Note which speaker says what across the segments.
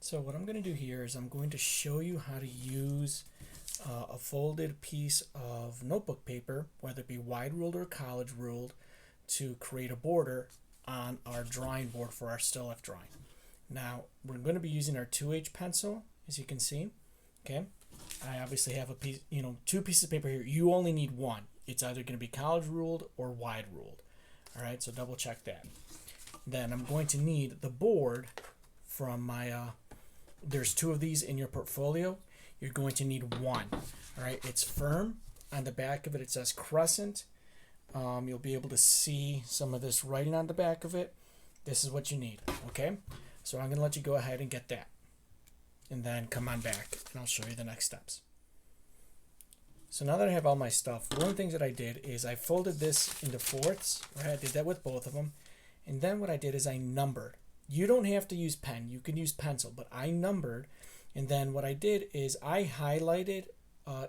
Speaker 1: So what I'm going to do here is I'm going to show you how to use a folded piece of notebook paper, whether it be wide ruled or college ruled, to create a border on our drawing board for our still life drawing. Now we're going to be using our 2H pencil, as you can see. Okay, I obviously have a piece, two pieces of paper here. You only need one. It's either going to be college ruled or wide ruled. All right, so double check that. Then I'm going to need the board from my there's two of these in your portfolio. You're going to need one. All right, it's firm. On the back of it, it says Crescent. You'll be able to see some of this writing on the back of it. This is what you need. Okay, so I'm going to let you go ahead and get that, and then come on back and I'll show you the next steps. So now that I have all my stuff, one of the things that I did is I folded this into fourths. Right, I did that with both of them, and then what I did is I numbered. You don't have to use pen, you can use pencil, but I numbered, and then what I did is I highlighted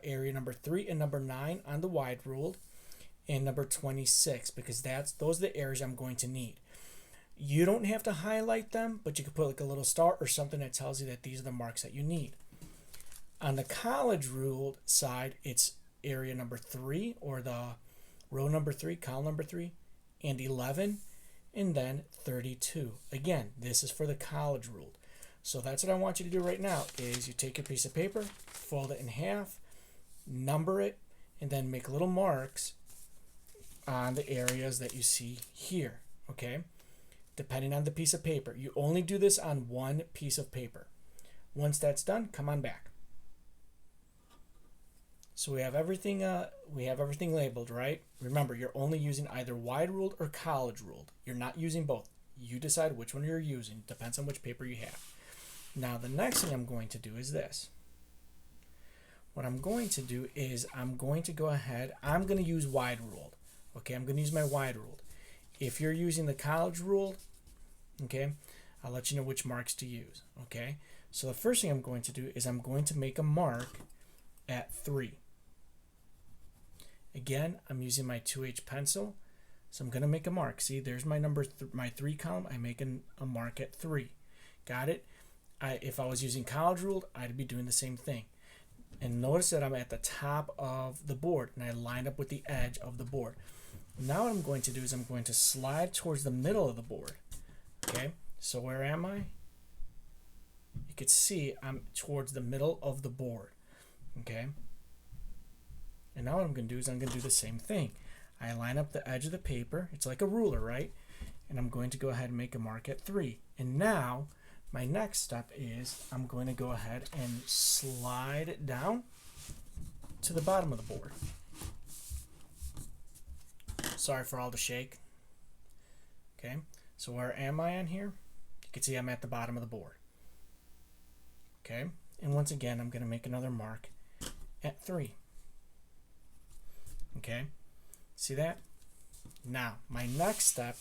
Speaker 1: area number 3 and number 9 on the wide ruled, and number 26, because those are the areas I'm going to need. You don't have to highlight them, but you could put like a little star or something that tells you that these are the marks that you need. On the college ruled side, it's area number 3, or the row number 3, column number 3, and 11, and then 32. Again, this is for the college ruled. So that's what I want you to do right now is you take your piece of paper, fold it in half, number it, and then make little marks on the areas that you see here. Okay, depending on the piece of paper. You only do this on one piece of paper. Once that's done, come on back. So we have everything labeled, right? Remember, you're only using either wide ruled or college ruled. You're not using both. You decide which one you're using. Depends on which paper you have. Now the next thing I'm going to do is this. What I'm going to do is I'm going to go ahead. I'm going to use wide ruled. Okay, I'm going to use my wide ruled. If you're using the college ruled, okay, I'll let you know which marks to use. Okay, so the first thing I'm going to do is I'm going to make a mark at 3. Again, I'm using my 2H pencil, so I'm going to make a mark. See, there's my number, my 3 column. I'm making a mark at 3. Got it? If I was using college ruled, I'd be doing the same thing. And notice that I'm at the top of the board, and I line up with the edge of the board. Now what I'm going to do is I'm going to slide towards the middle of the board. Okay, so where am I? You can see I'm towards the middle of the board. Okay. And now what I'm going to do is I'm going to do the same thing. I line up the edge of the paper. It's like a ruler, right? And I'm going to go ahead and make a mark at 3. And now my next step is I'm going to go ahead and slide it down to the bottom of the board. Sorry for all the shake. Okay, so where am I on here? You can see I'm at the bottom of the board. Okay, and once again I'm going to make another mark at 3. Okay, see that? Now my next step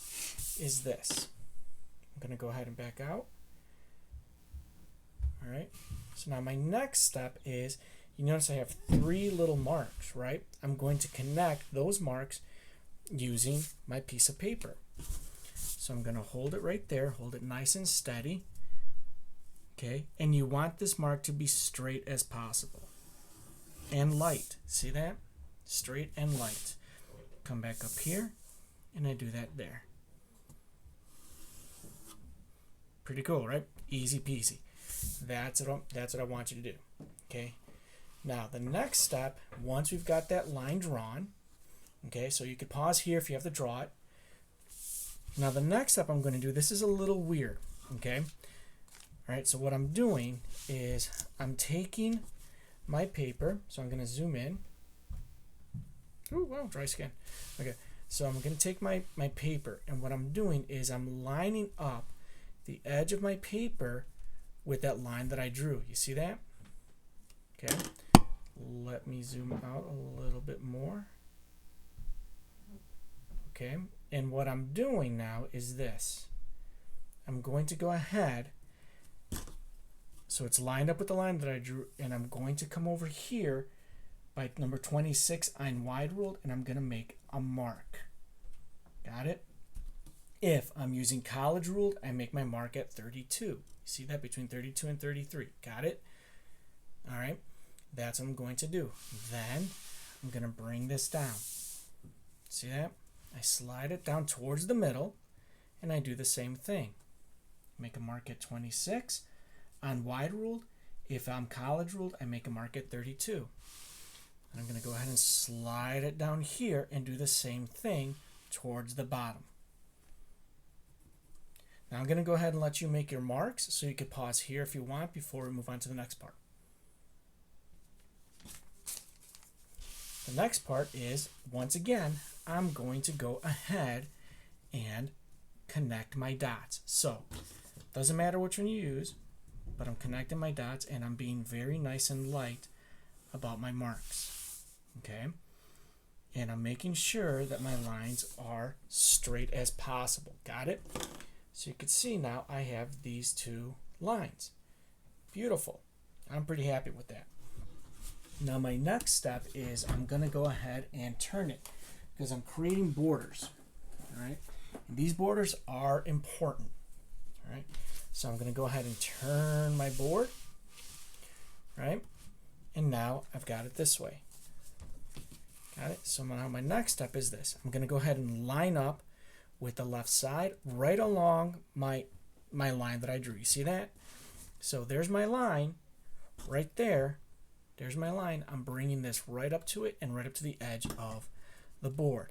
Speaker 1: is this. I'm going to go ahead and back out. All right, so now my next step is, you notice I have 3 little marks, right? I'm going to connect those marks using my piece of paper. So I'm going to hold it right there, hold it nice and steady. Okay, and you want this mark to be straight as possible and light. See that? Straight and light. Come back up here, and I do that there. Pretty cool, right? Easy peasy. That's what I want you to do. Okay. Now the next step, once we've got that line drawn, okay, so you could pause here if you have to draw it. Now the next step I'm going to do, this is a little weird. Okay. All right. So what I'm doing is I'm taking my paper. So I'm going to zoom in. Oh, wow, dry skin. Okay, so I'm going to take my paper, and what I'm doing is I'm lining up the edge of my paper with that line that I drew. You see that? Okay, let me zoom out a little bit more. Okay, and what I'm doing now is this. I'm going to go ahead, so it's lined up with the line that I drew, and I'm going to come over here by number 26 on wide ruled, and I'm going to make a mark. Got it? If I'm using college ruled, I make my mark at 32. You see that? Between 32 and 33. Got it? All right. That's what I'm going to do. Then I'm going to bring this down. See that? I slide it down towards the middle, and I do the same thing. Make a mark at 26. On wide ruled, if I'm college ruled, I make a mark at 32. And I'm going to go ahead and slide it down here and do the same thing towards the bottom. Now I'm going to go ahead and let you make your marks, so you can pause here if you want before we move on to the next part. The next part is, once again, I'm going to go ahead and connect my dots. So, doesn't matter which one you use, but I'm connecting my dots and I'm being very nice and light about my marks. Okay? And I'm making sure that my lines are straight as possible. Got it? So you can see now I have these two lines. Beautiful. I'm pretty happy with that. Now my next step is I'm going to go ahead and turn it because I'm creating borders. All right? And these borders are important. All right? So I'm going to go ahead and turn my board. Right? And now I've got it this way. Got it? So now my next step is this. I'm going to go ahead and line up with the left side right along my line that I drew. You see that? So there's my line right there. There's my line. I'm bringing this right up to it and right up to the edge of the board.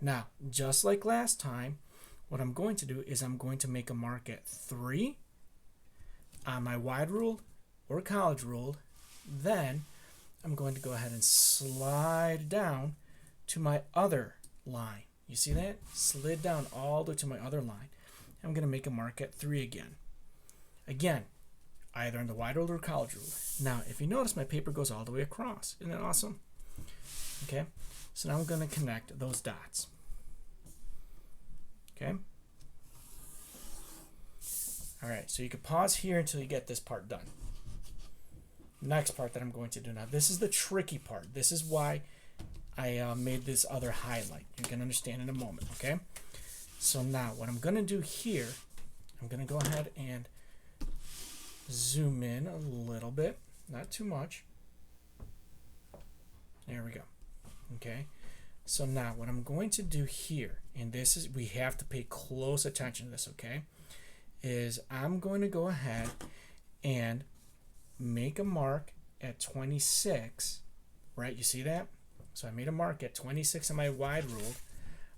Speaker 1: Now, just like last time, what I'm going to do is I'm going to make a mark at 3 on my wide ruled or college ruled. Then I'm going to go ahead and slide down to my other line. You see that? Slid down all the way to my other line. I'm going to make a mark at 3 again. Again, either in the wide ruled or college ruled. Now, if you notice, my paper goes all the way across. Isn't that awesome? Okay, so now I'm going to connect those dots. Okay. All right, so you can pause here until you get this part done. Next part that I'm going to do now. This is the tricky part. This is why I made this other highlight. You can understand in a moment, okay? So now what I'm going to do here, I'm going to go ahead and zoom in a little bit, not too much. There we go. Okay. So now what I'm going to do here, and this is, we have to pay close attention to this, okay, is I'm going to go ahead and make a mark at 26, right? You see that? So I made a mark at 26 on my wide ruled.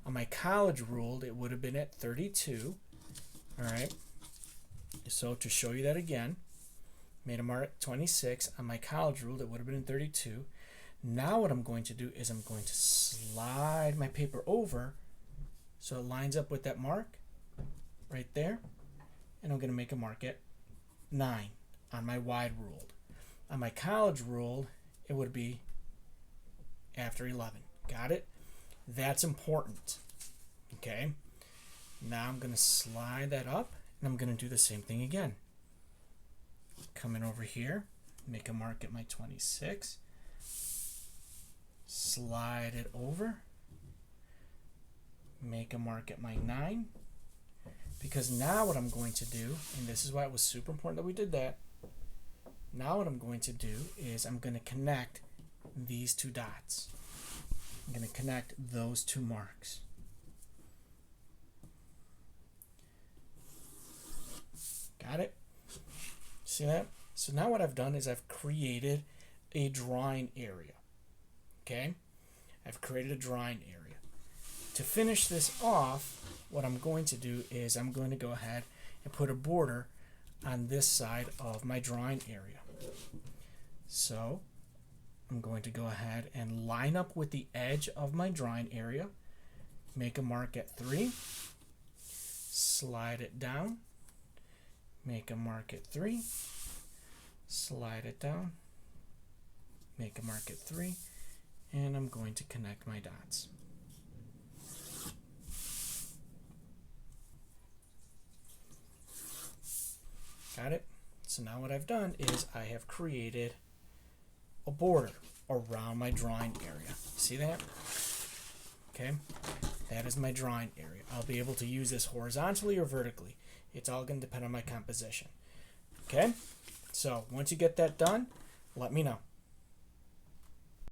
Speaker 1: On my college ruled, it would have been at 32. All right. So to show you that again, made a mark at 26. On my college ruled, it would have been in 32. Now what I'm going to do is I'm going to slide my paper over so it lines up with that mark right there. And I'm going to make a mark at 9 on my wide ruled. On my college ruled, it would be after 11. Got it? That's important. Okay. Now I'm going to slide that up and I'm going to do the same thing again. Come in over here, make a mark at my 26. Slide it over. Make a mark at my 9. Because now what I'm going to do, and this is why it was super important that we did that, now what I'm going to do is I'm going to connect these two dots. I'm going to connect those two marks. Got it? See that? So now what I've done is I've created a drawing area. Okay? I've created a drawing area. To finish this off, what I'm going to do is I'm going to go ahead and put a border on this side of my drawing area. So I'm going to go ahead and line up with the edge of my drawing area, make a mark at 3, slide it down, make a mark at 3, slide it down, make a mark at 3, and I'm going to connect my dots. Got it? So now what I've done is I have created a border around my drawing area. See that? Okay. that is my drawing area. I'll be able to use this horizontally or vertically. It's all going to depend on my composition. Okay, so once you get that done, let me know.